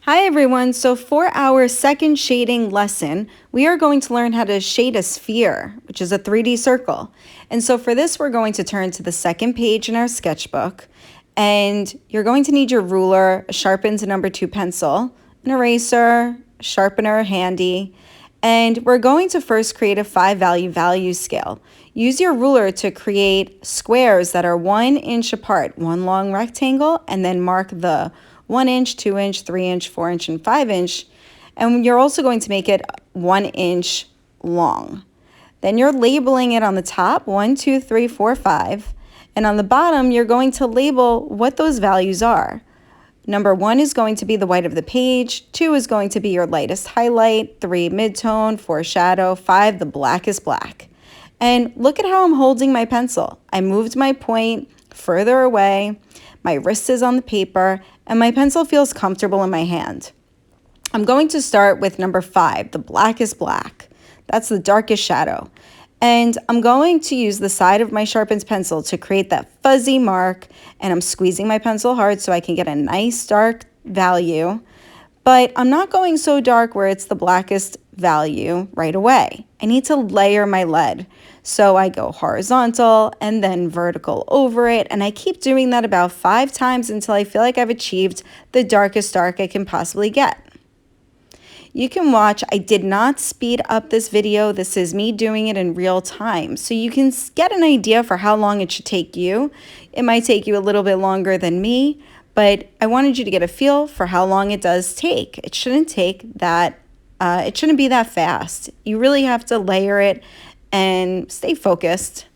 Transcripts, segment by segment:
Hi everyone, so for our second shading lesson, we are going to learn how to shade a sphere, which is a 3D circle. And so for this, we're going to turn to the second page in our sketchbook, and you're going to need your ruler, a sharpened number 2 pencil, an eraser, a sharpener handy, and we're going to first create a 5-value scale. Use your ruler to create squares that are 1 inch apart, one long rectangle, and then mark the 1 inch, 2 inch, 3 inch, 4 inch, and 5 inch. And you're also going to make it 1 inch long. Then you're labeling it on the top, 1, 2, 3, 4, 5. And on the bottom, you're going to label what those values are. Number 1 is going to be the white of the page, 2 is going to be your lightest highlight, 3 midtone, 4 shadow, 5 the blackest black. And look at how I'm holding my pencil. I moved my point further away, my wrist is on the paper, and my pencil feels comfortable in my hand. I'm going to start with number 5, the blackest black. That's the darkest shadow. And I'm going to use the side of my sharpened pencil to create that fuzzy mark, and I'm squeezing my pencil hard so I can get a nice dark value, but I'm not going so dark where it's the blackest value right away. I need to layer my lead. So I go horizontal and then vertical over it, and I keep doing that about 5 times until I feel like I've achieved the darkest dark I can possibly get. You can watch, I did not speed up this video. This is me doing it in real time. So you can get an idea for how long it should take you. It might take you a little bit longer than me, but I wanted you to get a feel for how long it does take. It shouldn't take that, it shouldn't be that fast. You really have to layer it and stay focused.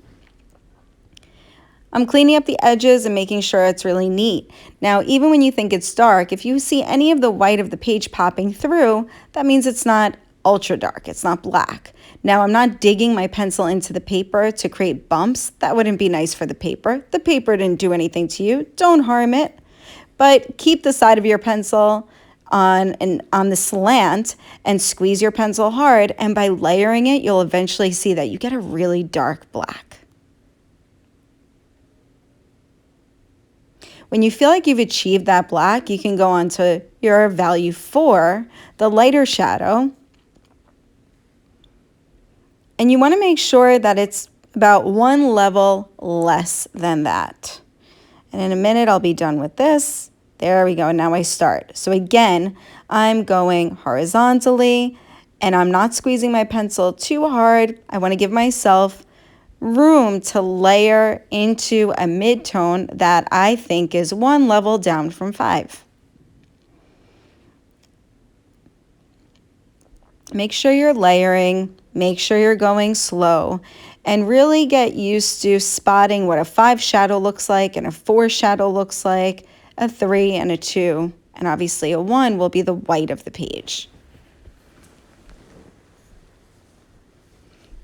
I'm cleaning up the edges and making sure it's really neat. Now, even when you think it's dark, if you see any of the white of the page popping through, that means it's not ultra dark, it's not black. Now, I'm not digging my pencil into the paper to create bumps. That wouldn't be nice for the paper. The paper didn't do anything to you. Don't harm it. But keep the side of your pencil on the slant and squeeze your pencil hard, and by layering it, you'll eventually see that you get a really dark black. When you feel like you've achieved that black, you can go on to your value 4, the lighter shadow. And you want to make sure that it's about 1 level less than that. And in a minute, I'll be done with this. There we go. Now I start. So again, I'm going horizontally, and I'm not squeezing my pencil too hard. I want to give myself room to layer into a midtone that I think is 1 level down from 5. Make sure you're layering, make sure you're going slow, and really get used to spotting what a 5 shadow looks like and a 4 shadow looks like, a 3 and a 2, and obviously a 1 will be the white of the page.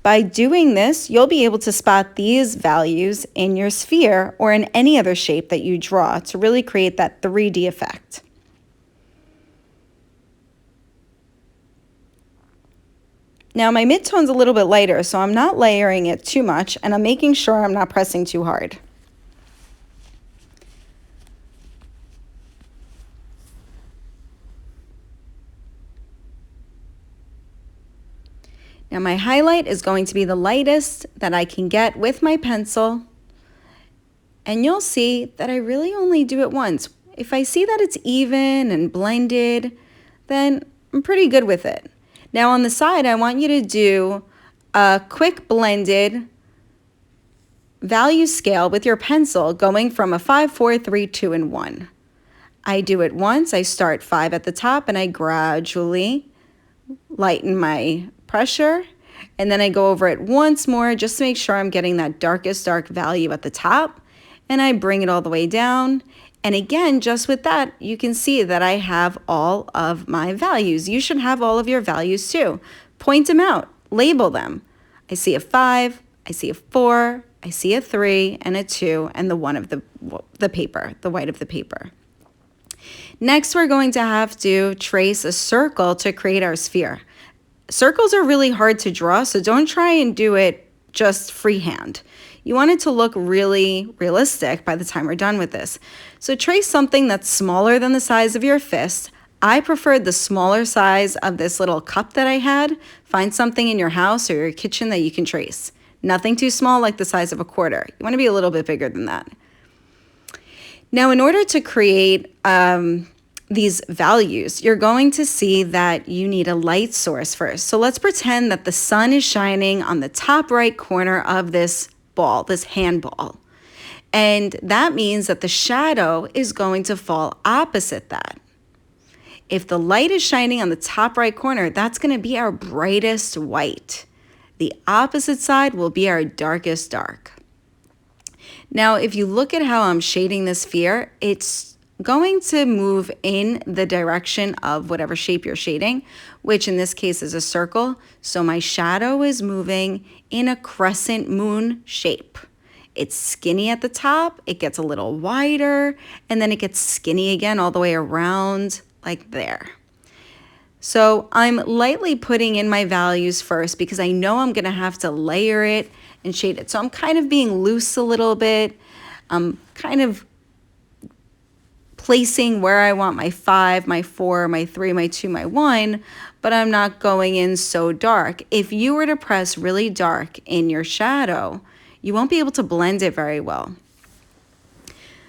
By doing this, you'll be able to spot these values in your sphere or in any other shape that you draw to really create that 3D effect. Now my midtone's a little bit lighter, so I'm not layering it too much, and I'm making sure I'm not pressing too hard. Now my highlight is going to be the lightest that I can get with my pencil, and you'll see that I really only do it once. If I see that it's even and blended, then I'm pretty good with it. Now on the side, I want you to do a quick blended value scale with your pencil going from a 5, 4, 3, 2, and 1. I do it once. I start 5 at the top, and I gradually lighten my pressure, and then I go over it once more just to make sure I'm getting that darkest dark value at the top, and I bring it all the way down. And again, just with that, you can see that I have all of my values. You should have all of your values too. Point them out, label them. I see a 5, I see a 4, I see a 3 and a 2, and the 1 of the paper, the white of the paper. Next, we're going to have to trace a circle to create our sphere. Circles are really hard to draw, so don't try and do it just freehand. You want it to look really realistic by the time we're done with this. So trace something that's smaller than the size of your fist. I preferred the smaller size of this little cup that I had. Find something in your house or your kitchen that you can trace. Nothing too small like the size of a quarter. You want to be a little bit bigger than that. Now, in order to create these values, you're going to see that you need a light source first. So let's pretend that the sun is shining on the top right corner of this ball, this handball. And that means that the shadow is going to fall opposite that. If the light is shining on the top right corner, that's going to be our brightest white. The opposite side will be our darkest dark. Now, if you look at how I'm shading this sphere, it's going to move in the direction of whatever shape you're shading, which in this case is a circle. So my shadow is moving in a crescent moon shape. It's skinny at the top, it gets a little wider, and then it gets skinny again all the way around like there. So I'm lightly putting in my values first because I know I'm going to have to layer it and shade it. So I'm kind of being loose a little bit. I'm kind of placing where I want my 5, my 4, my 3, my 2, my 1, but I'm not going in so dark. If you were to press really dark in your shadow, you won't be able to blend it very well.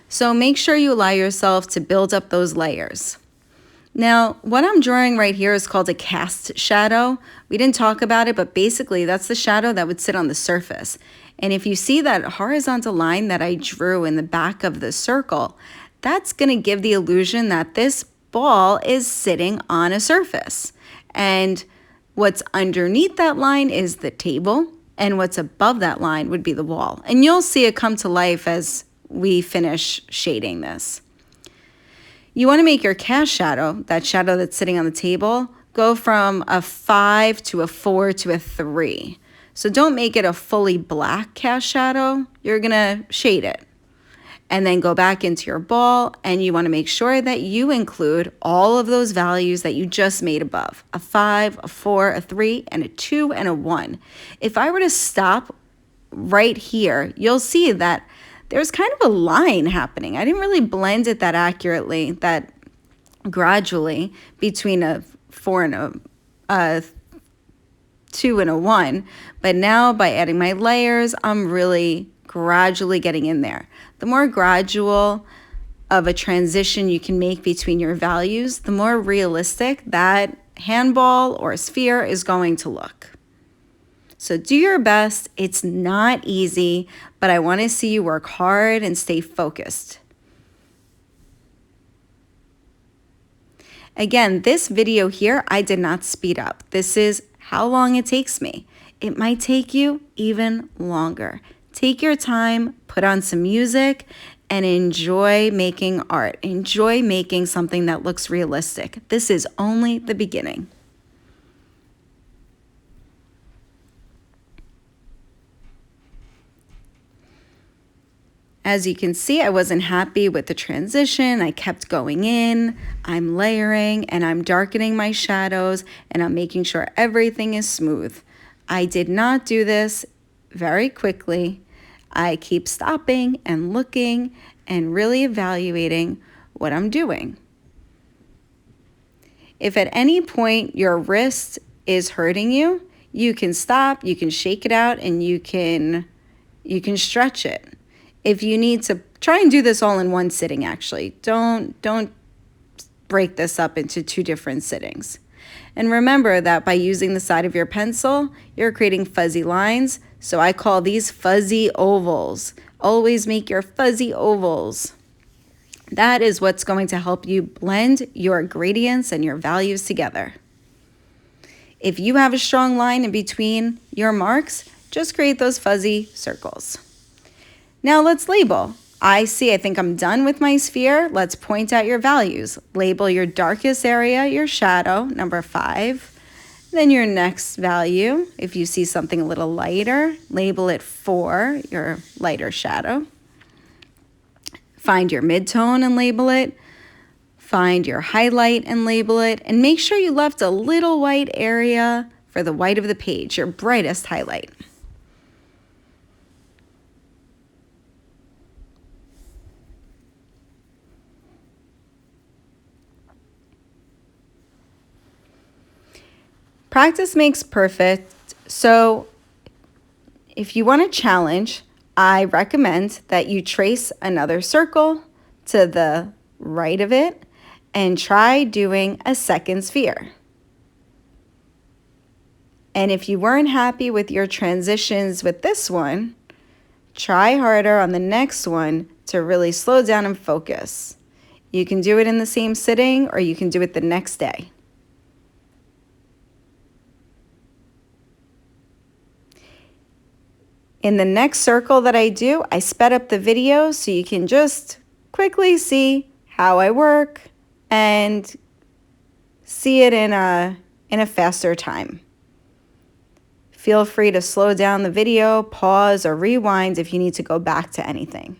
So make sure you allow yourself to build up those layers. Now, what I'm drawing right here is called a cast shadow. We didn't talk about it, but basically that's the shadow that would sit on the surface. And if you see that horizontal line that I drew in the back of the circle, that's going to give the illusion that this ball is sitting on a surface. And what's underneath that line is the table, and what's above that line would be the wall. And you'll see it come to life as we finish shading this. You want to make your cast shadow, that shadow that's sitting on the table, go from a 5 to a 4 to a 3. So don't make it a fully black cast shadow. You're going to shade it. And then go back into your ball, and you want to make sure that you include all of those values that you just made above. A 5, a 4, a 3, and a 2, and a 1. If I were to stop right here, you'll see that there's kind of a line happening. I didn't really blend it that accurately, that gradually between a 4 and a 2 and a 1. But now by adding my layers, I'm really gradually getting in there. The more gradual of a transition you can make between your values, the more realistic that handball or sphere is going to look. So do your best. It's not easy, but I want to see you work hard and stay focused. Again, this video here, I did not speed up. This is how long it takes me. It might take you even longer. Take your time, put on some music, and enjoy making art. Enjoy making something that looks realistic. This is only the beginning. As you can see, I wasn't happy with the transition. I kept going in, I'm layering, and I'm darkening my shadows, and I'm making sure everything is smooth. I did not do this very quickly. I keep stopping and looking and really evaluating what I'm doing. If at any point your wrist is hurting you, you can stop, you can shake it out, and you can stretch it. If you need to, try and do this all in one sitting actually. Don't break this up into 2 different sittings. And remember that by using the side of your pencil, you're creating fuzzy lines. So I call these fuzzy ovals. Always make your fuzzy ovals. That is what's going to help you blend your gradients and your values together. If you have a strong line in between your marks, just create those fuzzy circles. Now let's label. I think I'm done with my sphere. Let's point out your values. Label your darkest area, your shadow, number 5. Then your next value, if you see something a little lighter, label it 4, your lighter shadow. Find your midtone and label it. Find your highlight and label it. And make sure you left a little white area for the white of the page, your brightest highlight. Practice makes perfect. So if you want a challenge, I recommend that you trace another circle to the right of it and try doing a second sphere. And if you weren't happy with your transitions with this one, try harder on the next one to really slow down and focus. You can do it in the same sitting or you can do it the next day. In the next circle that I do, I sped up the video so you can just quickly see how I work and see it in a faster time. Feel free to slow down the video, pause, or rewind if you need to go back to anything.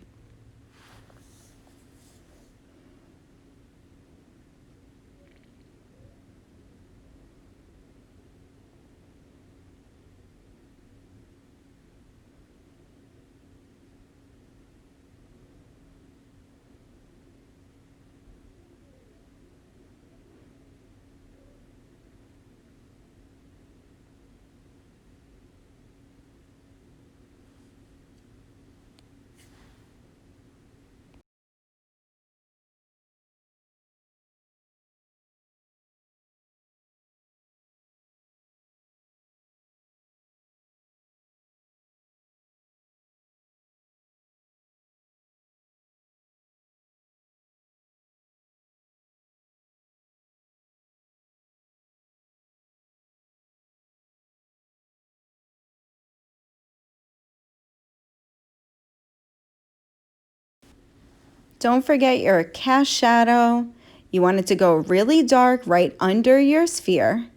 Don't forget your cast shadow. You want it to go really dark right under your sphere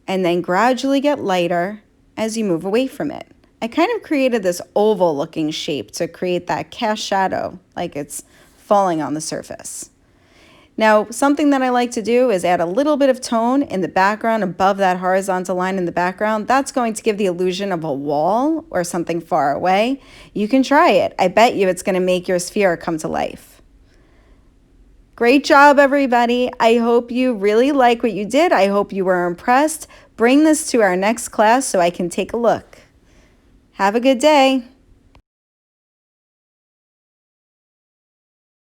and then gradually get lighter as you move away from it. I kind of created this oval looking shape to create that cast shadow like it's falling on the surface. Now, something that I like to do is add a little bit of tone in the background above that horizontal line in the background. That's going to give the illusion of a wall or something far away. You can try it. I bet you it's going to make your sphere come to life. Great job, everybody. I hope you really like what you did. I hope you were impressed. Bring this to our next class so I can take a look. Have a good day.